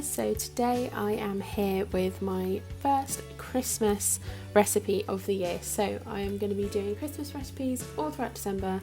guys, so today I am here with my first Christmas recipe of the year. So I am going to be doing Christmas recipes all throughout December.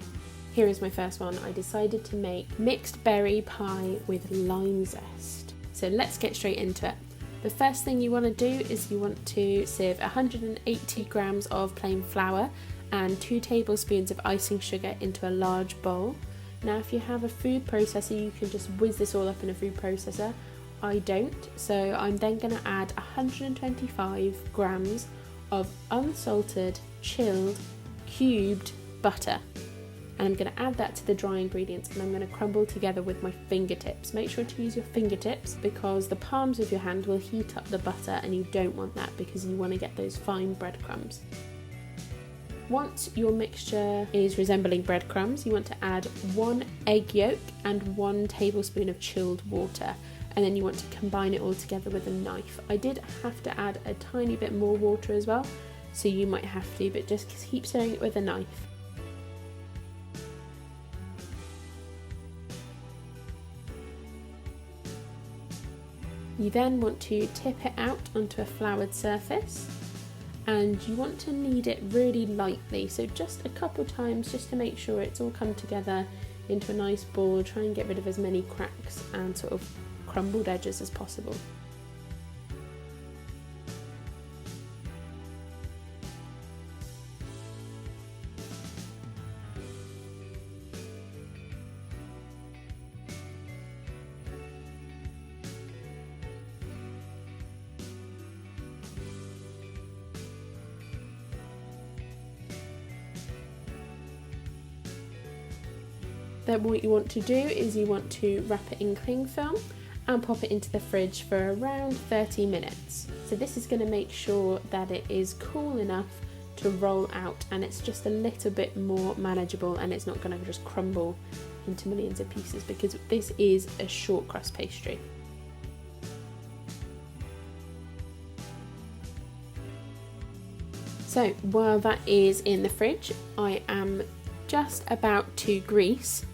Here is my first one. I decided to make mixed berry pie with lime zest. So let's get straight into it. The first thing you want to do is you want to sieve 180 grams of plain flour and 2 tablespoons of icing sugar into a large bowl. Now if you have a food processor, you can just whiz this all up in a food processor. I don't, so I'm then going to add 125 grams of unsalted, chilled, cubed butter. And I'm going to add that to the dry ingredients and I'm going to crumble together with my fingertips. Make sure to use your fingertips because the palms of your hand will heat up the butter and you don't want that because you want to get those fine breadcrumbs. Once your mixture is resembling breadcrumbs, you want to add 1 egg yolk and 1 tablespoon of chilled water, and then you want to combine it all together with a knife. I did have to add a tiny bit more water as well, so you might have to, but just keep stirring it with a knife. You then want to tip it out onto a floured surface. And you want to knead it really lightly, so just a couple times just to make sure it's all come together into a nice ball. Try and get rid of as many cracks and sort of crumbled edges as possible. Then what you want to do is you want to wrap it in cling film and pop it into the fridge for around 30 minutes. So this is going to make sure that it is cool enough to roll out and it's just a little bit more manageable and it's not going to just crumble into millions of pieces because this is a short crust pastry. So while that is in the fridge, I am just about to grease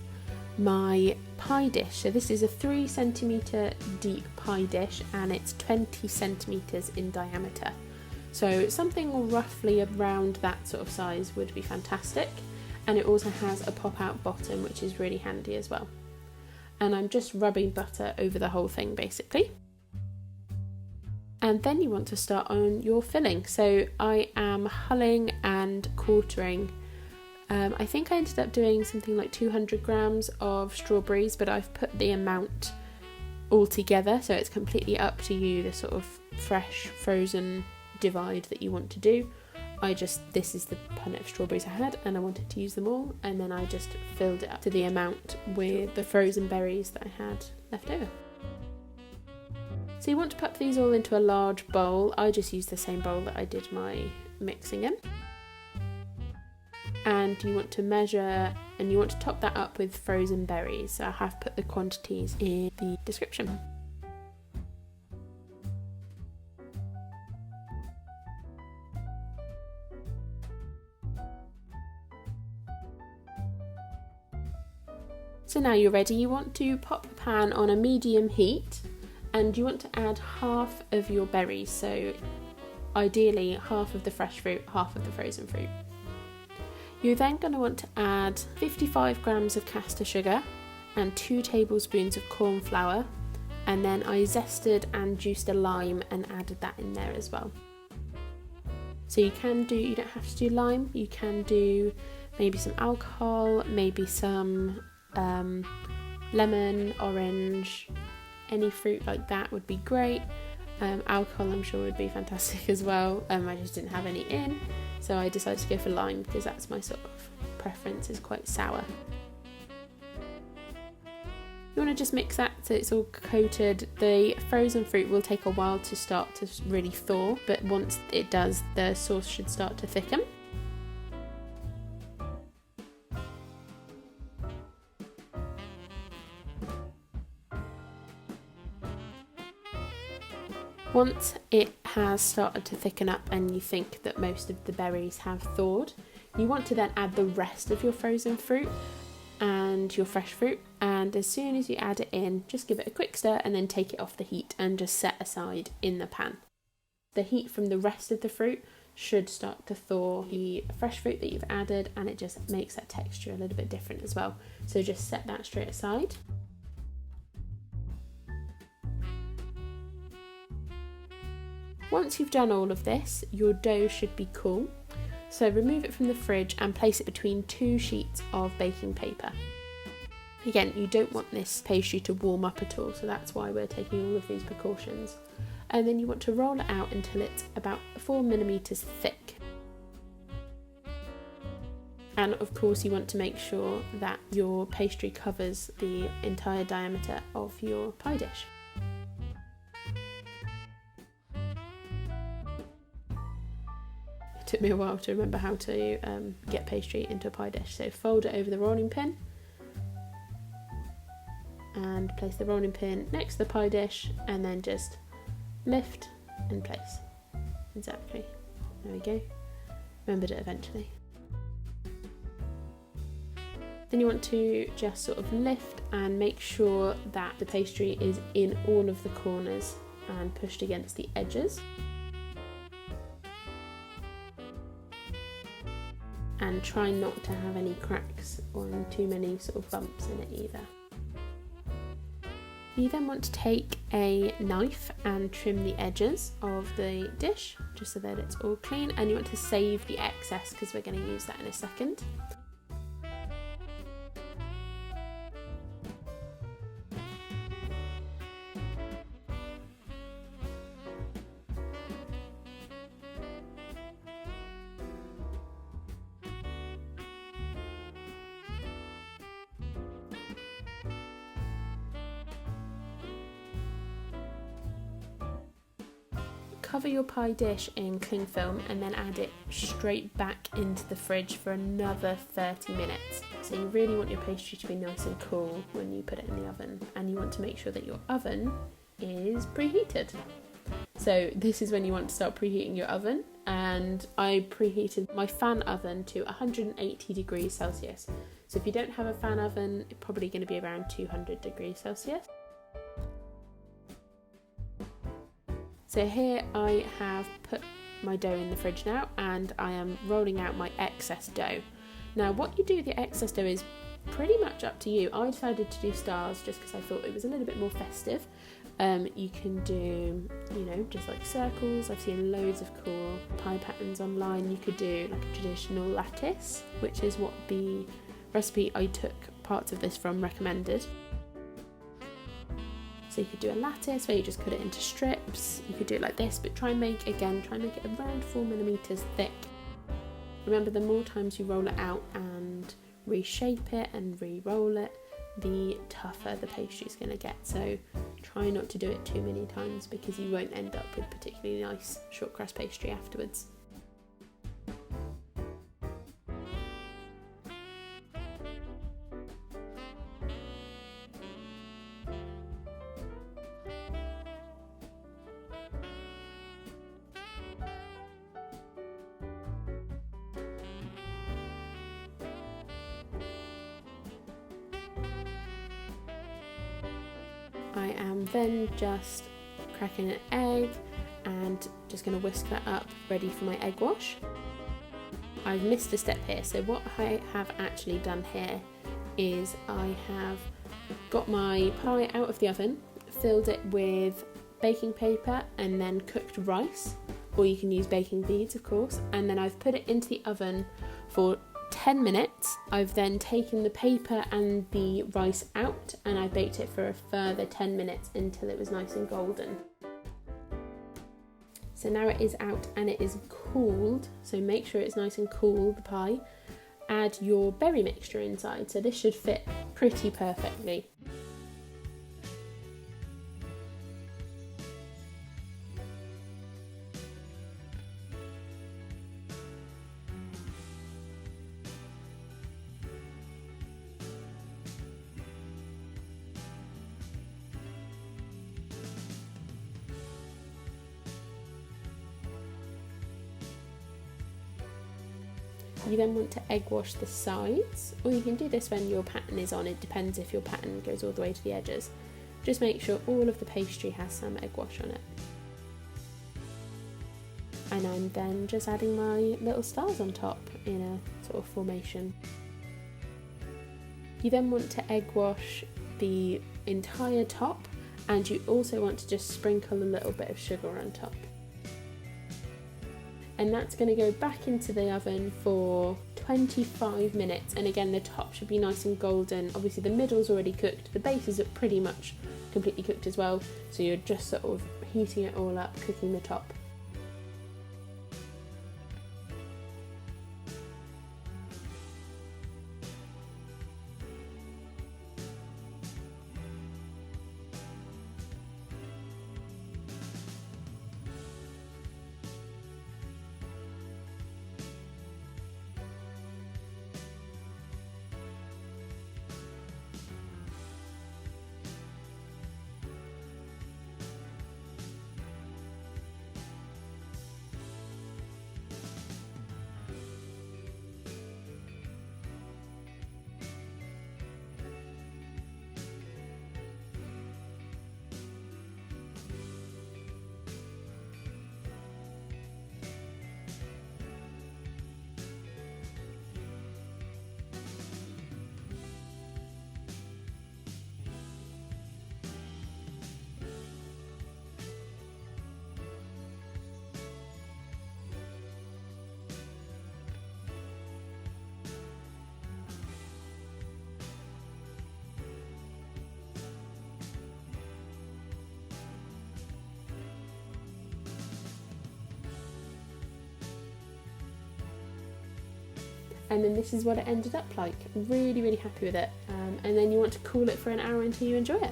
my pie dish. So this is a 3 centimeter deep pie dish and it's 20 centimeters in diameter. So something roughly around that sort of size would be fantastic. And it also has a pop out bottom, which is really handy as well. And I'm just rubbing butter over the whole thing basically. And then you want to start on your filling. So I am hulling and quartering. I think I ended up doing something like 200 grams of strawberries, but I've put the amount all together, so it's completely up to you, the sort of fresh frozen divide that you want to do. This is the punnet of strawberries I had and I wanted to use them all, and then I just filled it up to the amount with the frozen berries that I had left over. So you want to put these all into a large bowl. I just used the same bowl that I did my mixing in. And you want to measure and you want to top that up with frozen berries. So I have put the quantities in the description. So now you're ready, you want to pop the pan on a medium heat and you want to add half of your berries. So ideally half of the fresh fruit, half of the frozen fruit. You're then going to want to add 55 grams of caster sugar and 2 tablespoons of corn flour, and then I zested and juiced a lime and added that in there as well. So you don't have to do lime, you can do maybe some alcohol, maybe some lemon, orange, any fruit like that would be great. Alcohol I'm sure would be fantastic as well. I just didn't have any in. So I decided to go for lime because that's my sort of preference, is quite sour. You want to just mix that so it's all coated. The frozen fruit will take a while to start to really thaw, but once it does, the sauce should start to thicken. Once it has started to thicken up and you think that most of the berries have thawed, you want to then add the rest of your frozen fruit and your fresh fruit, and as soon as you add it in, just give it a quick stir and then take it off the heat and just set aside in the pan. The heat from the rest of the fruit should start to thaw the fresh fruit that you've added, and it just makes that texture a little bit different as well. So just set that straight aside. Once you've done all of this, your dough should be cool. So remove it from the fridge and place it between 2 sheets of baking paper. Again, you don't want this pastry to warm up at all, so that's why we're taking all of these precautions. And then you want to roll it out until it's about 4mm thick. And of course you want to make sure that your pastry covers the entire diameter of your pie dish. It took me a while to remember how to get pastry into a pie dish. So fold it over the rolling pin and place the rolling pin next to the pie dish, and then just lift and place. Exactly. There we go. Remembered it eventually. Then you want to just sort of lift and make sure that the pastry is in all of the corners and pushed against the edges. And try not to have any cracks or too many sort of bumps in it either. You then want to take a knife and trim the edges of the dish just so that it's all clean, and you want to save the excess because we're going to use that in a second. Cover your pie dish in cling film and then add it straight back into the fridge for another 30 minutes. So you really want your pastry to be nice and cool when you put it in the oven, and you want to make sure that your oven is preheated. So this is when you want to start preheating your oven, and I preheated my fan oven to 180 degrees Celsius. So if you don't have a fan oven, it's probably going to be around 200 degrees Celsius. So here I have put my dough in the fridge now, and I am rolling out my excess dough. Now what you do with the excess dough is pretty much up to you. I decided to do stars just because I thought it was a little bit more festive. You can do, just like circles. I've seen loads of cool pie patterns online. You could do like a traditional lattice, which is what the recipe I took parts of this from recommended. So you could do a lattice where you just cut it into strips. You could do it like this, but try and make it around 4mm thick. Remember, the more times you roll it out and reshape it and re-roll it, the tougher the pastry is going to get. So try not to do it too many times because you won't end up with particularly nice short crust pastry afterwards. I am then just cracking an egg and just going to whisk that up, ready for my egg wash. I've missed a step here, so what I have actually done here is I have got my pie out of the oven, filled it with baking paper and then cooked rice, or you can use baking beads of course, and then I've put it into the oven for 10 minutes. I've then taken the paper and the rice out and I baked it for a further 10 minutes until it was nice and golden. So now it is out and it is cooled, so make sure it's nice and cool, the pie. Add your berry mixture inside, so this should fit pretty perfectly. You then want to egg wash the sides, or you can do this when your pattern is on. It depends if your pattern goes all the way to the edges. Just make sure all of the pastry has some egg wash on it. And I'm then just adding my little stars on top in a sort of formation. You then want to egg wash the entire top, and you also want to just sprinkle a little bit of sugar on top. And that's going to go back into the oven for 25 minutes, and again the top should be nice and golden. Obviously the middle's already cooked, the base is pretty much completely cooked as well, so you're just sort of heating it all up, cooking the top. And then this is what it ended up like. Really happy with it. And then you want to cool it for an hour until you enjoy it.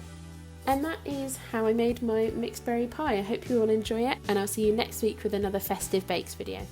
And that is how I made my mixed berry pie. I hope you all enjoy it, and I'll see you next week with another Festive Bakes video.